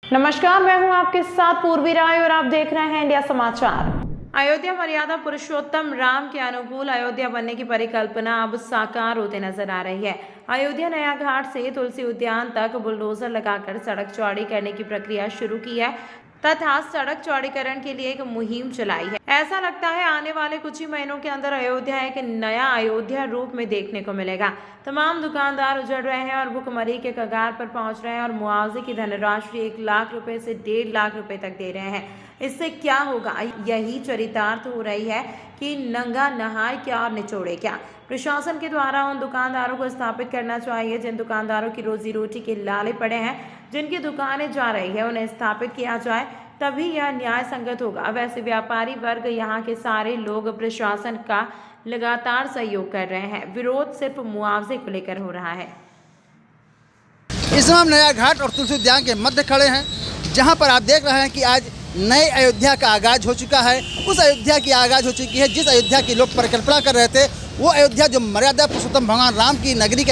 नमस्कार, मैं हूं आपके साथ पूर्वी राय और आप देख रहे हैं इंडिया समाचार। अयोध्या मर्यादा पुरुषोत्तम राम के अनुकूल अयोध्या बनने की परिकल्पना अब साकार होते नजर आ रही है। अयोध्या नया घाट से तुलसी उद्यान तक बुलडोजर लगाकर सड़क चौड़ी करने की प्रक्रिया शुरू की है तथा सड़क चौड़ीकरण के लिए एक मुहिम चलाई है। ऐसा लगता है आने वाले कुछ ही महीनों के अंदर अयोध्या एक नया अयोध्या रूप में देखने को मिलेगा। तमाम दुकानदार उजड़ रहे हैं और भुखमरी के कगार पर पहुंच रहे हैं और मुआवजे की धनराशि 1 लाख रुपए से 1.5 लाख रुपए तक दे रहे हैं। इससे क्या होगा, यही चरितार्थ हो रही है कि नंगा नहाए क्या और निचोड़े क्या। प्रशासन के द्वारा उन दुकानदारों को स्थापित करना चाहिए जिन दुकानदारों की रोजी रोटी के लाले पड़े हैं, जिनकी दुकानें जा रही है, उन्हें स्थापित किया जाए, तभी यह न्याय संगत होगा। वैसे व्यापारी वर्ग यहाँ के सारे लोग प्रशासन का लगातार सहयोग कर रहे हैं। विरोध सिर्फ मुआवजे को लेकर हो रहा है। इस समय हम नया घाट और तुलसी उद्यान के मध्य खड़े हैं, जहां पर आप देख रहे हैं कि आज नए अयोध्या का आगाज हो चुका है। उस अयोध्या की आगाज हो चुकी है जिस अयोध्या की लोग परिकल्पना कर रहे थे। वो अयोध्या जो मर्यादा पुरुषोत्तम भगवान राम की नगरी के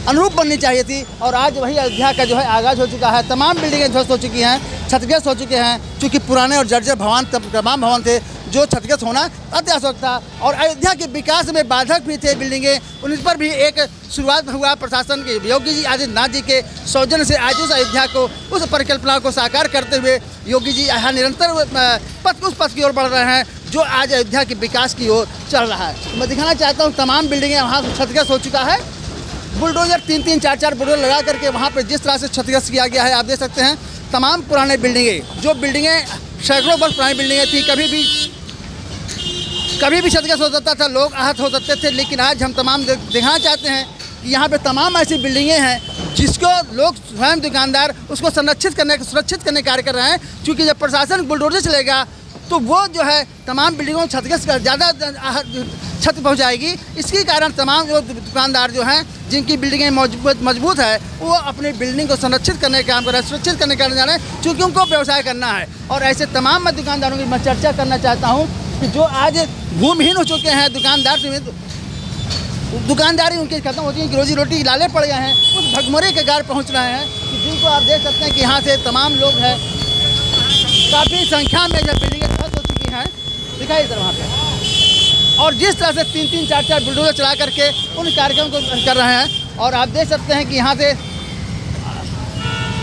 अनुरूप बननी चाहिए थी, और आज वही अयोध्या का जो है आगाज हो चुका है। तमाम बिल्डिंगें ध्वस्त हो चुकी हैं, क्षतिग्रस्त हो चुके हैं, क्योंकि पुराने और जर्जर तमाम भवन थे जो क्षतिग्रस्त होना अति आवश्यक था। और अयोध्या के विकास में बाधक भी थे बिल्डिंगें, उन पर भी एक शुरुआत हुआ प्रशासन के योगी जी आदित्यनाथ जी के सौजन्य से। आज उस अयोध्या को, उस परिकल्पना को साकार करते हुए योगी जी यहाँ निरंतर उस पथ की ओर बढ़ रहे हैं जो आज अयोध्या के विकास की ओर चल रहा है। मैं दिखाना चाहता हूँ तमाम बिल्डिंगें वहाँ क्षतिग्रस्त हो चुका है। बुलडोजर 3-3, 4-4 बुलडोजर लगा करके वहाँ पर जिस तरह से क्षतिग्रस्त किया गया है, आप देख सकते हैं। तमाम पुराने बिल्डिंगें, जो बिल्डिंगें सैकड़ों वर्ष पुरानी बिल्डिंगें थी, कभी भी क्षतिग्रस्त हो सकता था, लोग आहत हो सकते थे। लेकिन आज हम तमाम दिखाना चाहते हैं कि यहाँ पे तमाम ऐसी बिल्डिंगें हैं जिसको लोग स्वयं दुकानदार उसको सुरक्षित करने का कार्य कर रहे हैं। क्योंकि जब प्रशासन बुलडोजर चलेगा तो वो जो है तमाम बिल्डिंगों को क्षतिग्रस्त कर ज़्यादा क्षति पहुँचाएगी। इसके कारण तमाम जो दुकानदार जो हैं जिनकी बिल्डिंगें मजबूत है, वो अपनी बिल्डिंग को संरक्षित करने का काम कर रहे हैं, सुरक्षित करने का जा रहे हैं, क्योंकि उनको व्यवसाय करना है। और ऐसे तमाम मैं दुकानदारों की मैं चर्चा करना चाहता हूँ कि जो आज भूमिहीन हो चुके हैं, दुकानदारी उनकी खत्म होती है, रोजी रोटी लाले पड़ गए हैं, उस भगमरे के गार पहुँच रहे हैं कि जिनको आप देख सकते हैं कि यहाँ से तमाम लोग हैं, काफ़ी संख्या में जब बिल्डिंगें ध्वस्त हो चुकी हैं, दिखाई दे वहाँ पे। और जिस तरह से 3-3, 4-4 बुलडोजर चला करके उन कार्यक्रम को कर रहे हैं, और आप देख सकते हैं कि यहाँ से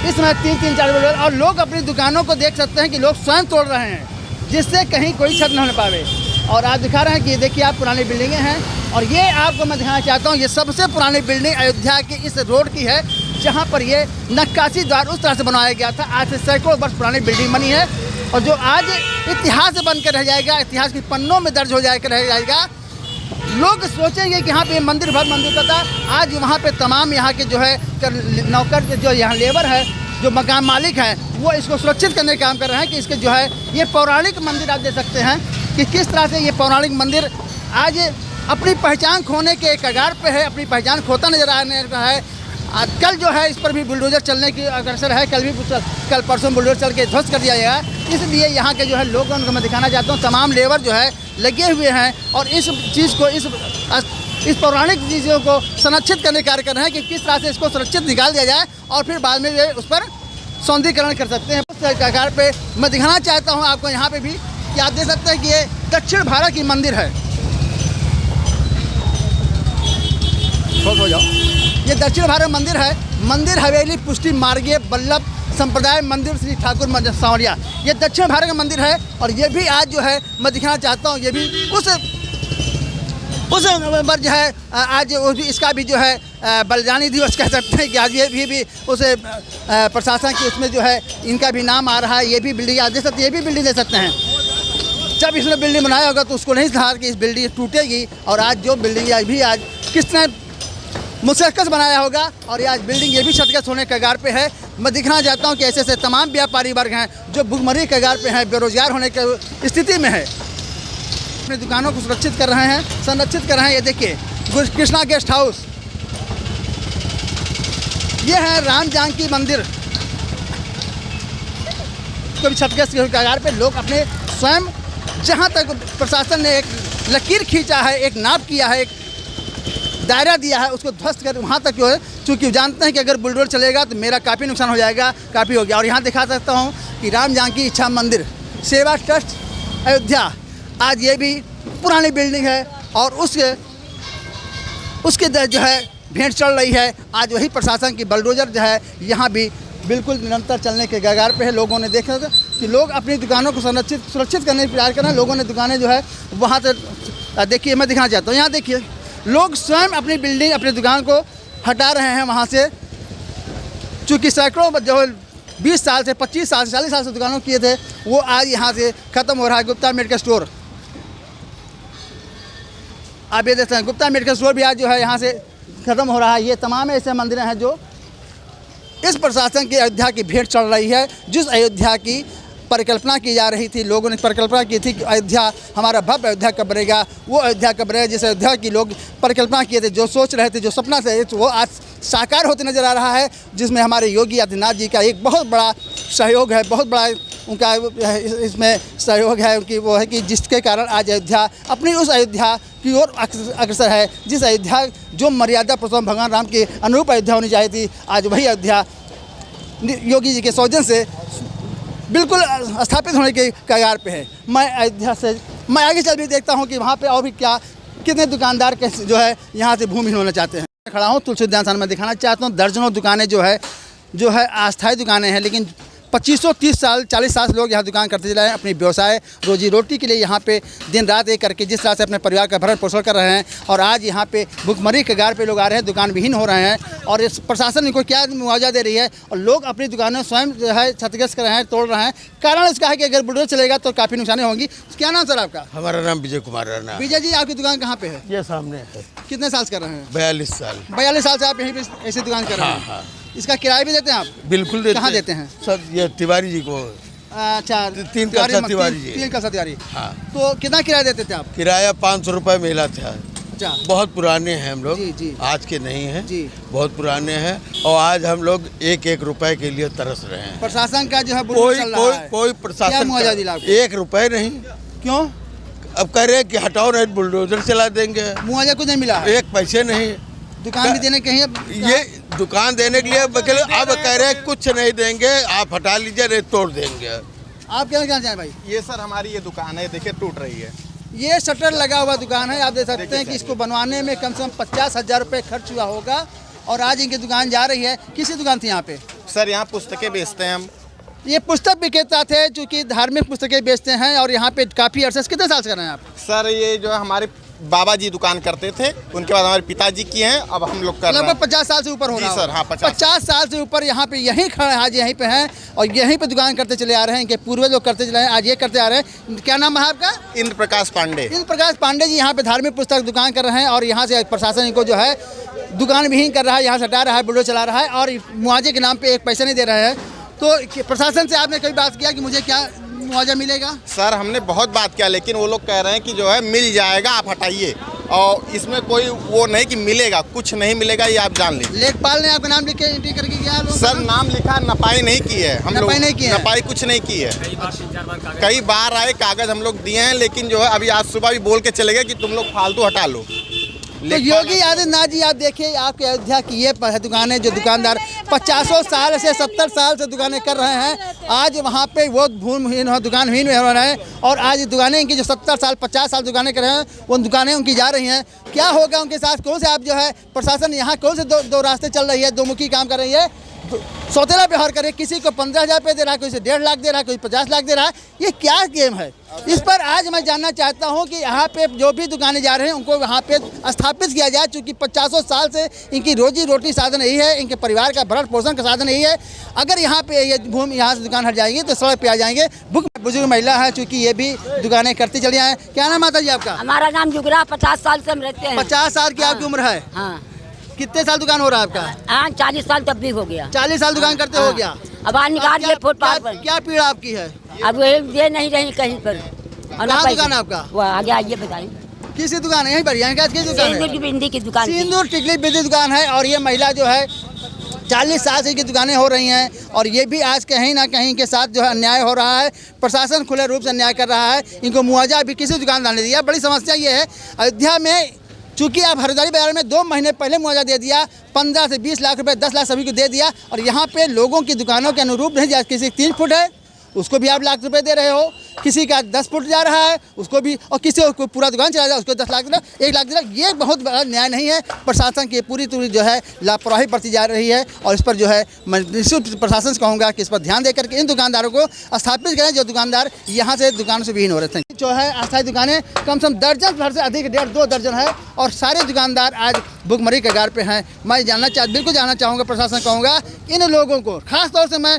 इस समय 3-3, 4 बुलडोजर, और लोग अपनी दुकानों को देख सकते हैं कि लोग स्वयं तोड़ रहे हैं जिससे कहीं कोई क्षति न होने पावे। और आप दिखा रहे हैं कि ये देखिए आप पुरानी बिल्डिंगें हैं, और ये आपको मैं दिखाना चाहता हूँ, ये सबसे पुरानी बिल्डिंग अयोध्या की इस रोड की है, जहाँ पर ये नक्काशी द्वार उस तरह से बनाया गया था। आज से सैकड़ों वर्ष पुरानी बिल्डिंग बनी है, और जो आज इतिहास बन कर रह जाएगा, इतिहास के पन्नों में दर्ज हो रह जाएगा। लोग सोचेंगे कि यहाँ पे मंदिर भव्य मंदिर का था। आज वहाँ पे तमाम यहाँ के जो है नौकर, जो यहाँ लेबर है, जो मकान मालिक हैं, वो इसको सुरक्षित करने का काम कर रहे हैं कि इसके जो है ये पौराणिक मंदिर आप देख सकते हैं कि किस तरह से ये पौराणिक मंदिर आज अपनी पहचान खोने के कगार पे है, अपनी पहचान खोता नजर आने रहा है। कल जो है इस पर भी बुलडोजर चलने की अग्रसर है, कल परसों बुलडोजर चल के ध्वस्त कर दिया जाएगा। इसलिए यहाँ के जो है लोगों को मैं दिखाना चाहता हूँ, तमाम लेबर जो है लगे हुए हैं और इस चीज़ को, इस पौराणिक चीज़ों को संरक्षित करने का कार्य कर रहे हैं कि किस तरह से इसको सुरक्षित निकाल दिया जाए और फिर बाद में वे उस पर सौंदर्यीकरण कर सकते हैं। उस प्रकार पे मैं दिखाना चाहता हूँ आपको यहाँ पे भी कि आप देख सकते हैं कि ये दक्षिण भारत की मंदिर है। हो जाओ, ये दक्षिण भारत मंदिर है, मंदिर हवेली पुष्टि मार्गीय वल्लभ संप्रदाय मंदिर श्री ठाकुर सांवरिया, ये दक्षिण भारत का मंदिर है। और ये भी आज जो है मैं दिखाना चाहता हूँ, ये भी उस पर जो है आज इसका भी जो है बलिदानी दिवस कह सकते हैं कि आज ये भी उस प्रशासन की उसमें जो है इनका भी नाम आ रहा है। ये भी बिल्डिंग आज दे सकते हैं, ये भी बिल्डिंग दे सकते हैं। जब इसने बिल्डिंग बनाया होगा तो उसको नहीं था कि इस बिल्डिंग टूटेगी, और आज जो बिल्डिंग आज किसने मुशक्कत बनाया होगा, और ये आज बिल्डिंग ये भी क्षतिग्रस्त होने के कगार पे है। मैं दिखाना चाहता हूँ कि ऐसे ऐसे तमाम व्यापारी वर्ग हैं जो भुखमरी के कगार पे हैं, बेरोजगार होने की स्थिति में है, अपनी दुकानों को सुरक्षित कर रहे हैं, संरक्षित कर रहे हैं। ये देखिए कृष्णा गेस्ट हाउस, ये है राम जानकी मंदिर, तो भी क्षतिग्रस्त के कगार पे लोग अपने स्वयं, जहाँ तक प्रशासन ने एक लकीर खींचा है, एक नाप किया है, एक दायरा दिया है, उसको ध्वस्त कर वहाँ तक जो है चूँकि जानते हैं कि अगर बुलडोजर चलेगा तो मेरा काफ़ी नुकसान हो जाएगा, काफ़ी हो गया। और यहाँ दिखा सकता हूँ कि राम जानकी इच्छा मंदिर सेवा ट्रस्ट अयोध्या, आज ये भी पुरानी बिल्डिंग है और उसके जो है भेंट चढ़ रही है। आज वही प्रशासन की बुलडोजर जो है यहाँ भी बिल्कुल निरंतर चलने के कगार पे है। लोगों ने देखा था कि लोग अपनी दुकानों को सुरक्षित करने का प्रयास कर रहे हैं। लोगों ने दुकानें जो है वहाँ से देखिए, मैं दिखाना चाहता हूँ, यहाँ देखिए लोग स्वयं अपनी बिल्डिंग अपनी दुकान को हटा रहे हैं वहाँ से, चूँकि सैकड़ों जो 20 साल से 25 साल से 40 साल से दुकानों किए थे वो आज यहाँ से ख़त्म हो रहा है। गुप्ता मेडिकल स्टोर, आप ये देखते हैं गुप्ता मेडिकल स्टोर भी आज जो है यहाँ से ख़त्म हो रहा है। ये तमाम ऐसे मंदिर हैं जो इस प्रशासन की अयोध्या की भेंट चढ़ रही है। जिस अयोध्या की परिकल्पना की जा रही थी, लोगों ने परिकल्पना की थी कि अयोध्या हमारा भव्य अयोध्या कब बनेगा, वो अयोध्या कब बनेगा जिस अयोध्या की लोग परिकल्पना किए थे, जो सोच रहे थे, जो सपना थे, वो आज साकार होते नज़र आ रहा है। जिसमें हमारे योगी आदित्यनाथ जी का एक बहुत बड़ा सहयोग है, बहुत बड़ा उनका इसमें सहयोग है उनकी, वो है कि जिसके कारण आज अयोध्या अपनी उस अयोध्या की ओर अग्रसर है। जिस अयोध्या जो मर्यादा पुरुषोत्तम भगवान राम की अनुरूप अयोध्या होनी चाहिए थी, आज वही अयोध्या योगी जी के सौजन से बिल्कुल स्थापित होने के कगार पे है। मैं अयोध्या से मैं आगे चल भी देखता हूँ कि वहाँ पे और भी कितने दुकानदार के जो है यहाँ से भूमिहीन होना चाहते हैं। मैं खड़ा हूँ तुलसी उद्यान में, दिखाना चाहता हूँ दर्जनों दुकानें जो है अस्थायी दुकानें हैं, लेकिन 25-30 साल 40 साल से लोग यहाँ दुकान करते चले हैं अपनी व्यवसाय रोजी रोटी के लिए यहाँ पे दिन रात एक करके जिस तरह से अपने परिवार का भरण पोषण कर रहे हैं। और आज यहाँ पे भुखमरी के कगार पे लोग आ रहे हैं, दुकान विहीन हो रहे हैं और इस प्रशासन इनको क्या मुआवजा दे रही है और लोग अपनी दुकानें स्वयं जो है क्षतिग्रस्त कर रहे हैं, तोड़ रहे हैं। कारण इसका है कि अगर बुलडोजर चलेगा तो काफ़ी नुकसानी होंगी। क्या नाम सर आपका? हमारा नाम विजय कुमार राणा। विजय जी, आपकी दुकान कहाँ पे है? ये सामने है। कितने साल से कर रहे हैं? 42 साल। 42 साल से आप यहीं पे ऐसी दुकान कर रहे हैं? हाँ। इसका किराया भी देते हैं आप? बिल्कुल देते। कहाँ देते हैं सर? ये तिवारी जी को। अच्छा, 3 कलसा तिवारी जी। 3 कलसा तिवारी। हाँ। तो कितना किराया देते थे आप? किराया 500 रुपये मेला था। अच्छा, बहुत पुराने हैं हम लोग। जी, जी। आज के नहीं हैं जी। बहुत पुराने हैं और आज हम लोग एक रुपए के लिए तरस रहे हैं। प्रशासन का जो है बुलडोजर चल रहा है। कोई क्या प्रशासन मुआवजा दिला आपको? 1 रुपए नहीं। क्यों? अब कह रहे हैं कि हटाओ नहीं बुलडोजर चला देंगे। मुआवजा कुछ नहीं मिला? 1 पैसे नहीं। दुकान भी देने कहीं ये दुकान देने के लिए अब कह रहे हैं कुछ नहीं देंगे, आप हटा लीजिए, नहीं तोड़ देंगे। आप क्या कहना चाहें भाई? ये सर हमारी ये दुकान है, देखिए टूट रही है। ये शटर लगा हुआ दुकान है, आप देख सकते हैं कि इसको बनवाने में कम से कम 50,000 रुपये खर्च हुआ होगा और आज इनकी दुकान जा रही है। किसी दुकान थी यहाँ पे? सर यहाँ पुस्तकें बेचते हैं हम। ये पुस्तक विक्रेता थे, चूँकि धार्मिक पुस्तकें बेचते हैं और यहाँ पे काफ़ी अरसे। कितने साल से कर रहे हैं आप? सर ये जो है हमारे बाबा जी दुकान करते थे, उनके बाद हमारे पिताजी की हैं, अब हम लोग कर रहे हैं। लगभग 50 साल से ऊपर हो जी रहा है सर, हाँ, 50 साल से ऊपर यहाँ पे यहीं खड़े, आज यहीं पे हैं और यहीं पे दुकान करते चले आ रहे हैं। इनके पूर्वज लोग करते चले हैं, आज ये करते आ रहे हैं। क्या नाम है आपका? इंद्र प्रकाश पांडे। इंद्र प्रकाश पांडे जी यहाँ पे धार्मिक पुस्तक दुकान कर रहे हैं और यहाँ से प्रशासन इनको जो है दुकान विहीन कर रहा है, यहाँ से हटा रहा है, बुलडोजर चला रहा है और मुआवजे के नाम पे 1 पैसा नहीं दे रहे हैं। तो प्रशासन से आपने कभी बात किया कि मुझे क्या मुआवजा मिलेगा? सर हमने बहुत बात किया, लेकिन वो लोग कह रहे हैं कि जो है मिल जाएगा, आप हटाइए। और इसमें कोई वो नहीं कि मिलेगा, कुछ नहीं मिलेगा, ये आप जान लीजिए। लेखपाल ने आपका नाम लिख के एंट्री करके गया? सर नाम लिखा, नपाई नहीं की है हम लोग। नपाई नहीं की है? नपाई कुछ नहीं की है। कई बार आए, कागज हम लोग दिए हैं, लेकिन जो है अभी आज सुबह भी बोल के चले गए कि तुम लोग फालतू हटा लो। तो योगी आदित्यनाथ जी, आप देखिए आपके अयोध्या की ये दुकानें जो दुकानदार 50 साल से 70 साल से दुकानें कर रहे हैं, आज वहाँ पे वो भूमिहीन दुकानहीन हो रहे हैं और आज दुकानें इनकी जो 70 साल 50 साल दुकानें कर रहे हैं वो दुकानें उनकी जा रही हैं। क्या होगा उनके साथ? कौन से आप जो है प्रशासन यहाँ कौन से दो रास्ते चल रही है, 2 मुखी काम कर रही है, सौतेला व्यवहार करे। किसी को 15,000 रुपये दे रहा है, कोई से 1.5 लाख दे रहा है, कोई 50 लाख दे रहा है। ये क्या गेम है? इस पर आज मैं जानना चाहता हूं कि यहाँ पे जो भी दुकानें जा रहे हैं उनको यहाँ पे स्थापित किया जाए, चूँकि 50 साल से इनकी रोजी रोटी साधन यही है, इनके परिवार का भरण पोषण का साधन यही है। अगर यहाँ पे ये भूमि यहाँ से दुकान हट जाएगी तो सड़क पे आ जाएंगे। बुजुर्ग महिला है, चूँकि ये भी दुकानें करती चली आए। क्या नाम माता जी आपका? हमारा नाम जुगरा, 50 साल से हम रहते हैं। 50 साल की आपकी उम्र है? हाँ। कितने साल दुकान हो रहा है आपका? हाँ 40 साल तब भी हो गया। 40 साल दुकान करते हो गया? अब आज निकाल लिए फुटपाथ पर। क्या पीड़ा आपकी है? अब ये नहीं रही कहीं पर। कहाँ दुकान है आपका? वो आगे आइए बताइए। किसी दुकान है? यहीं पर? यहाँ की दुकान है? सिंदूर की बिंदी की दुकान। सिंदूर टिकली बिंदी दुकान है और ये महिला जो है 40 साल से की दुकानें हो रही हैं और ये भी आज कहीं ना कहीं के साथ जो है अन्याय हो रहा है। प्रशासन खुले रूप से अन्याय कर रहा है, इनको मुआवजा भी किसी दुकानदार ने दिया। बड़ी समस्या ये है अयोध्या में चूँकि आप हरदोई बाजार में 2 महीने पहले मुआवजा दे दिया, 15 से 20 लाख रुपए, 10 लाख सभी को दे दिया, और यहाँ पे लोगों की दुकानों के अनुरूप नहीं जा, किसी 3 फुट है उसको भी आप लाख रुपए दे रहे हो, किसी का 10 फुट जा रहा है उसको भी, और किसी को पूरा दुकान चला जाए उसको 10 लाख देना, 1 लाख देना। ये बहुत बड़ा न्याय नहीं है। प्रशासन की पूरी जो है लापरवाही बरती जा रही है, और इस पर जो है मैं निश्चित प्रशासन से कहूँगा कि इस पर ध्यान देकर के इन दुकानदारों को स्थापित करें जो दुकानदार यहाँ से दुकानों से विहीन हो रहे थे। जो है अस्थायी दुकानें कम से कम दर्जन भर से अधिक, 1.5-2 दर्जन है, और सारे दुकानदार आज भुखमरी के गार पे हैं। मैं बिल्कुल जानना चाहूँगा, प्रशासन कहूँगा इन लोगों को, खास तौर से मैं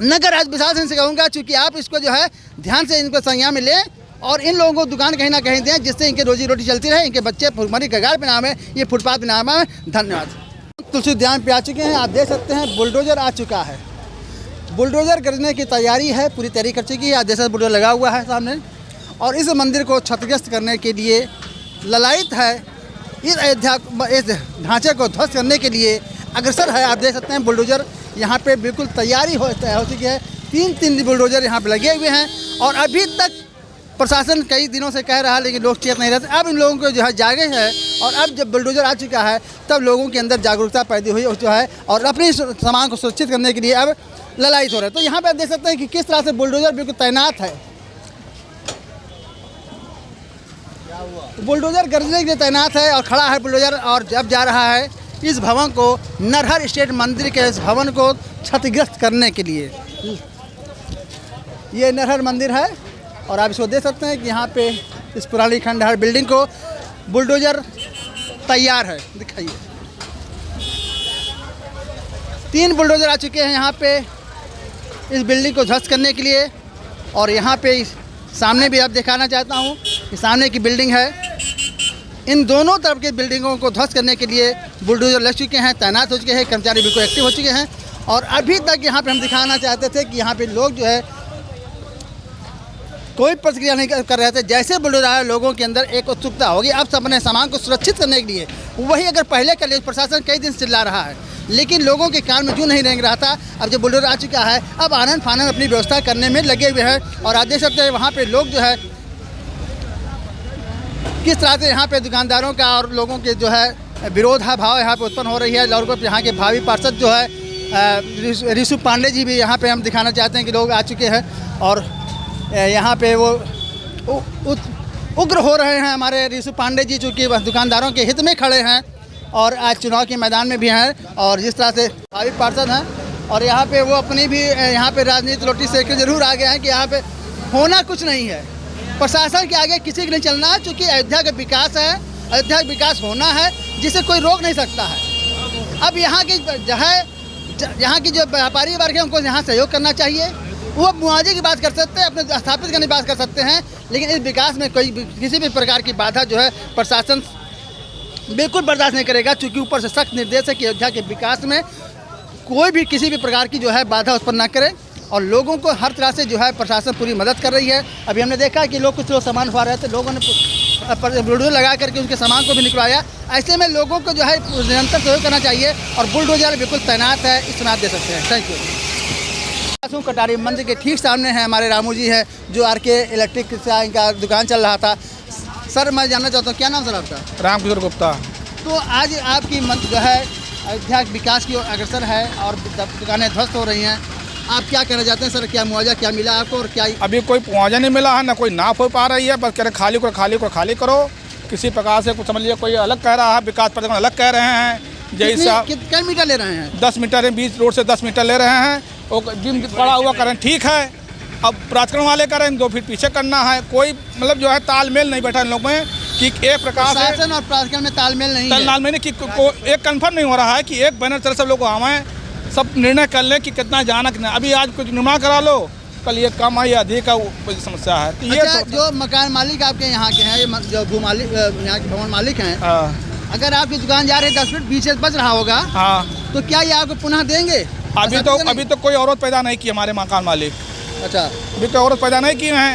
नगर आज प्रशासन से कहूँगा, चूँकि आप इसको जो है ध्यान से इनको संज्ञान में लें और इन लोगों को दुकान कहीं ना कहीं दें, जिससे इनकी रोजी रोटी चलती रहे, इनके बच्चे भुखमरी के गार पे नाम है, ये फुटपाथ पे नाम है। धन्यवाद। तुलसी उद्यान पे आ चुके हैं, आप देख सकते हैं बुलडोजर आ चुका है। बुलडोजर करने की तैयारी है, पूरी तैयारी कर चुकी है। आप जैसा बुलडोजर लगा हुआ है सामने, और इस मंदिर को क्षतिग्रस्त करने के लिए ललायत है, इस ढांचे को ध्वस्त करने के लिए अग्रसर है। आप देख सकते हैं बुलडोजर यहाँ पे बिल्कुल तैयारी हो चुकी है। 3 बुलडोजर यहाँ पे लगे हुए हैं, और अभी तक प्रशासन कई दिनों से कह रहा है लेकिन लोग चेत नहीं रहते। अब इन लोगों को जो है जागे हैं, और अब जब बुलडोजर आ चुका है तब लोगों के अंदर जागरूकता पैदा हुई जो है, और अपने सामान को सुरक्षित करने के लिए अब ललायत हो रहे हैं। तो यहाँ पे आप देख सकते हैं कि किस तरह से बुलडोजर बिल्कुल तैनात है। बुलडोजर गरजने के लिए तैनात है और खड़ा है बुलडोजर, और जब जा रहा है इस भवन को, नरहर स्टेट मंदिर के इस भवन को क्षतिग्रस्त करने के लिए। ये नरहर मंदिर है, और आप इसको देख सकते हैं कि यहाँ पे इस पुरानी खंडहर बिल्डिंग को बुलडोजर तैयार है। दिखाइए 3 बुलडोजर आ चुके हैं यहाँ पे इस बिल्डिंग को ध्वस्त करने के लिए, और यहाँ पे सामने भी आप दिखाना चाहता हूँ कि सामने की बिल्डिंग है, इन दोनों तरफ के बिल्डिंगों को ध्वस्त करने के लिए बुलडोजर लग चुके हैं, तैनात हो चुके हैं, कर्मचारी बिल्कुल एक्टिव हो चुके हैं। और अभी तक यहाँ पे हम दिखाना चाहते थे कि यहाँ पे लोग जो है कोई प्रतिक्रिया नहीं कर रहे थे। जैसे बुलडोजर आया, लोगों के अंदर एक उत्सुकता होगी अब अपने सामान को सुरक्षित करने के लिए। वही अगर पहले के लिए प्रशासन कई दिन से चिल्ला रहा है, लेकिन लोगों के कान में जूं नहीं रेंग रहा था। अब जब बुलडोजर आ चुका है, अब आनंद फानंद अपनी व्यवस्था करने में लगे हुए हैं। और आप देख सकते हैं वहाँ पे लोग जो है किस तरह से यहाँ पे दुकानदारों का और लोगों के जो है विरोधा भाव यहाँ पे उत्पन्न हो रही है। और यहाँ के भावी पार्षद जो है ऋषु पांडे जी भी यहाँ पे हम दिखाना चाहते हैं कि लोग आ चुके हैं, और यहाँ पे वो उग्र हो रहे हैं हमारे ऋषु पांडे जी, चूँकि दुकानदारों के हित में खड़े हैं और आज चुनाव के मैदान में भी हैं। और जिस तरह से भावी पार्षद हैं, और यहाँ पे वो अपनी भी यहाँ पे राजनीति रोटी सेक के जरूर आ गए हैं कि यहाँ पे होना कुछ नहीं है, प्रशासन के आगे किसी को नहीं चलना है, चूँकि अयोध्या का विकास है, अयोध्या का विकास होना है, जिसे कोई रोक नहीं सकता है। अब यहाँ की जो व्यापारी वर्ग है उनको यहाँ सहयोग करना चाहिए। वो मुआवजे की बात कर सकते हैं, अपने स्थापित करने की बात कर सकते हैं, लेकिन इस विकास में कोई किसी भी प्रकार की बाधा जो है प्रशासन बिल्कुल बर्दाश्त नहीं करेगा, क्योंकि ऊपर से सख्त निर्देश है कि अयोध्या के विकास में कोई भी किसी भी प्रकार की जो है बाधा उत्पन्न न करे। और लोगों को हर तरह से जो है प्रशासन पूरी मदद कर रही है। अभी हमने देखा कि कुछ लोग सामान उठा रहे थे, लोगों ने बुलडोजर लगा करके उनके सामान को भी निकलवाया। ऐसे में लोगों को जो है निरंतर सहयोग करना चाहिए, और बुलडोजर बिल्कुल तैनात है, इसमें आप दे सकते हैं। Thank you. कटारी मंदिर के ठीक सामने है हमारे रामू जी है, जो आरके इलेक्ट्रिक का इनका दुकान चल रहा था। सर मैं जानना चाहता हूँ, क्या नाम सर आपका? रामकिशोर गुप्ता। तो आज आपकी जो है अयोध्या विकास की ओर अग्रसर है और दुकानें ध्वस्त हो रही हैं, आप क्या कहना चाहते हैं सर? क्या मुआवजा क्या मिला आपको, और क्या अभी कोई मुआवजा नहीं मिला है, ना कोई नाप हो पा रही है, बस कह रहे खाली करो। किसी प्रकार से कुछ समझ लीजिए, कोई अलग कह रहा है, विकास प्राधिकरण अलग कह रहे हैं। जैसा कितने मीटर ले रहे हैं? 10 मीटर है, बीच रोड से 10 मीटर ले रहे हैं। और जिम पड़ा हुआ करें, ठीक है। अब प्राधिकरण वाले करें 2 फीट पीछे करना है। कोई मतलब जो है तालमेल नहीं बैठा इन लोगों में कि एक प्रकार से शासन और प्राधिकरण में तालमेल नहीं है कि एक कंफर्म नहीं हो रहा है कि एक बैनर चल सब लोग आवें, सब निर्णय कर लें कि कितना जाना कितना। अभी आज कुछ निर्माण करा लो, कल ये कम है या अधिक है, समस्या है। तो ये जो मकान मालिक आपके यहाँ के हैं, जो भू मालिक यहाँ के भवन मालिक हैं, अगर आपकी दुकान जा रही है 10 फीट पीछे बच रहा होगा, तो क्या ये आपको पुनः देंगे? अभी तो कोई औरत पैदा नहीं की हमारे मकान मालिक। अच्छा, अभी तो औरत पैदा नहीं की हैं,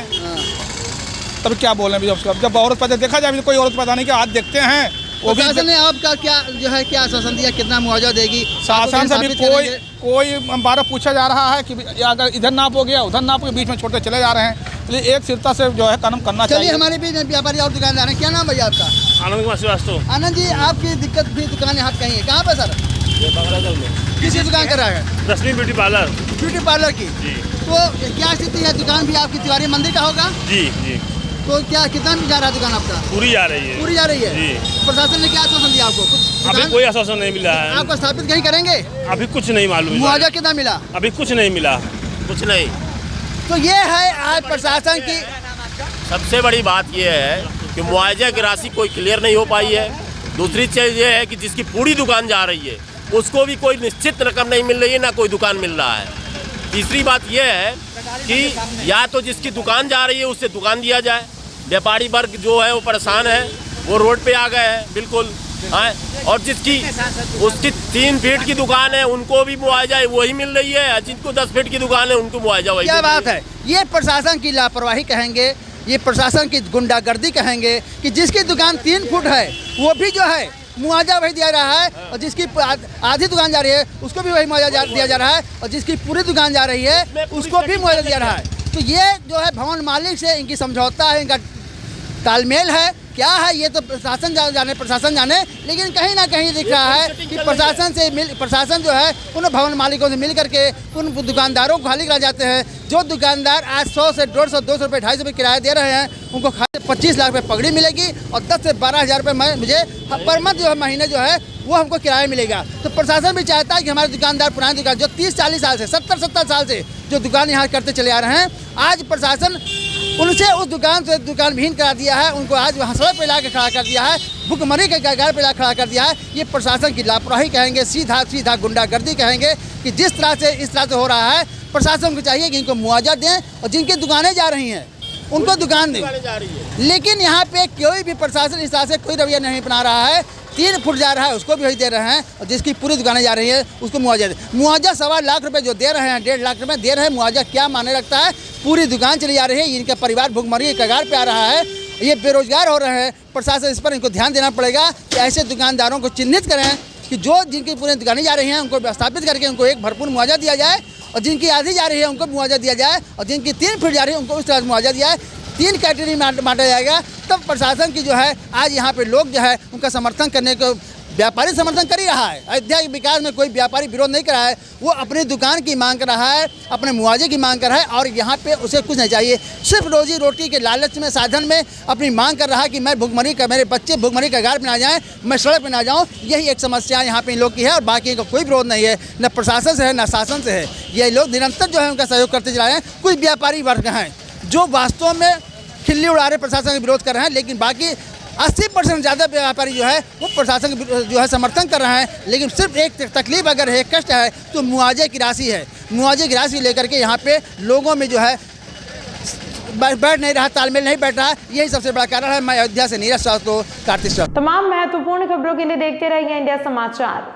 तब क्या बोलें? जब औरत पैदा देखा जाए, अभी तो कोई औरत पैदा नहीं की। आज देखते हैं वो भी ने आपका क्या जो है क्या आश्वासन दिया, कितना मुआवजा देगी? शासन से अभी कोई बारह पूछा जा रहा है कि अगर इधर नाप हो गया उधर नाप हो, बीच में छोड़ते चले जा रहे हैं। इसलिए एक स्थिरता से जो है काम करना चाहिए। हमारे भी व्यापारी और दुकानदार हैं, क्या नाम भैया आपका? आनंद कुमार श्रीवास्तव। आनंद जी, आपकी दिक्कत भी दुकान यहाँ कहीं है, कहाँ पे सर? किसी दुकान कर रहा है? रश्मि ब्यूटी पार्लर। ब्यूटी पार्लर की। जी तो क्या स्थिति है? दुकान भी आपकी तिवारी मंदिर का होगा? जी जी, तो क्या कितना में जा रहा है दुकान आपका? पूरी जा रही है। पूरी जा रही है? जी। प्रशासन ने क्या आश्वासन दिया आपको? कुछ अभी दुकान कोई आश्वासन नहीं मिला है। आपको स्थापित कहीं करेंगे? अभी कुछ नहीं मालूम। मुआवजा कितना मिला? अभी कुछ नहीं मिला। कुछ नहीं। तो ये है आज प्रशासन की सबसे बड़ी बात यह है कि मुआवजा की राशि कोई क्लियर नहीं हो पाई है। दूसरी चीज़ ये है कि जिसकी पूरी दुकान जा रही है उसको भी कोई निश्चित रकम नहीं मिल रही है, ना कोई दुकान मिल रहा है। तीसरी बात यह है कि या तो जिसकी दुकान जा रही है उससे दुकान दिया जाए। व्यापारी वर्ग जो है वो परेशान है, वो रोड पे आ गए हैं बिल्कुल। हाँ, और जिसकी उसकी 3 फीट की दुकान है उनको भी मुआवजा वही मिल रही है, जिनको 10 फीट की दुकान है उनको मुआवजा वही। क्या बात है? ये प्रशासन की लापरवाही कहेंगे, ये प्रशासन की गुंडागर्दी कहेंगे कि जिसकी दुकान 3 फुट है वो भी जो है मुआवजा वही दिया रहा है, और जिसकी आधी दुकान जा रही है उसको भी वही मुआवजा दिया जा रहा है, और जिसकी पूरी दुकान जा रही है उसको भी मुआवजा दिया रहा है। तो ये जो है भवन मालिक से इनकी समझौता है, इनका तालमेल है, क्या है ये तो प्रशासन जाने, लेकिन कहीं ना कहीं दिख रहा है कि प्रशासन जो है उन भवन मालिकों से मिल करके उन दुकानदारों को खाली करा जाते हैं। जो दुकानदार आज 100 से 150, 200 रुपये, 250 रुपये किराया दे रहे हैं, उनको खाली 25 लाख रुपये पगड़ी मिलेगी और 10 से 12 हज़ार रुपये मुझे पर मंथ जो है महीने जो है वो हमको किराया मिलेगा। तो प्रशासन भी चाहता है कि हमारे दुकानदार पुराने दुकान जो 30-40 साल से 70 साल से जो दुकान यहाँ करते चले आ रहे हैं, आज प्रशासन उनसे उस दुकान से दुकान विहीन करा दिया है, उनको आज वहाँ सड़क पे ला के खड़ा कर दिया है, भुखमरी के कगार पे ला खड़ा कर दिया है। ये प्रशासन की लापरवाही कहेंगे, सीधा गुंडागर्दी कहेंगे कि जिस तरह से इस तरह से हो रहा है। प्रशासन को चाहिए कि इनको मुआवजा दें और जिनकी दुकानें जा रही हैं उनको दुकान दें, लेकिन यहाँ पे कोई भी प्रशासन इस तरह से कोई रवैया नहीं अपना रहा है। 3 फुट जा रहा है उसको भी वही दे रहे हैं, और जिसकी पूरी दुकानें जा रही है उसको मुआवजा दे। मुआवजा 1.25 लाख रुपए जो दे रहे हैं, 1.5 लाख रुपए दे रहे हैं, मुआवजा क्या माने रखता है? पूरी दुकान चली जा रही है, इनका परिवार भुखमरी के कगार पे आ रहा है, ये बेरोजगार हो रहे हैं। प्रशासन इस पर इनको ध्यान देना पड़ेगा कि ऐसे दुकानदारों को चिन्हित करें कि जो जिनकी पूरी दुकानें जा रही हैं उनको स्थापित करके उनको एक भरपूर मुआवजा दिया जाए, और जिनकी आधी जा रही है उनको मुआवजा दिया जाए, और जिनकी 3 फीट जा रही है उनको उस तरह मुआवजा दिया जाए। 3 कैटेगरी में बांटा जाएगा, तब प्रशासन की जो है आज यहाँ पे लोग जो है उनका समर्थन करने को व्यापारी समर्थन कर ही रहा है। अयोध्या के विकास में कोई व्यापारी विरोध नहीं कर रहा है, वो अपनी दुकान की मांग कर रहा है, अपने मुआवजे की मांग कर रहा है, और यहाँ पे उसे कुछ नहीं चाहिए। सिर्फ रोजी रोटी के लालच में, साधन में अपनी मांग कर रहा है कि मैं भुखमरी का, मेरे बच्चे भुखमरी का गार पे ना जाएँ, मैं सड़क पर ना जाऊँ। यही एक समस्या यहाँ पे इन लोग की है, और बाकी का कोई विरोध नहीं है, न प्रशासन से है न शासन से है। ये लोग निरंतर जो है उनका सहयोग करते चला रहे हैं। कुछ व्यापारी वर्ग हैं जो वास्तव में खिल्ली उड़ा रहे, प्रशासन का विरोध कर रहे हैं, लेकिन बाकी 80% ज़्यादा व्यापारी जो है वो प्रशासन जो है समर्थन कर रहे हैं। लेकिन सिर्फ एक तकलीफ अगर है, कष्ट है, तो मुआवजे की राशि है। मुआवजे की राशि लेकर के यहाँ पे लोगों में जो है बैठ नहीं रहा, तालमेल नहीं बैठ रहा, यही सबसे बड़ा कारण है। मैं अयोध्या से नीरज श्रीवास्तव, कार्तिक। तमाम महत्वपूर्ण खबरों के लिए देखते रहिए इंडिया समाचार।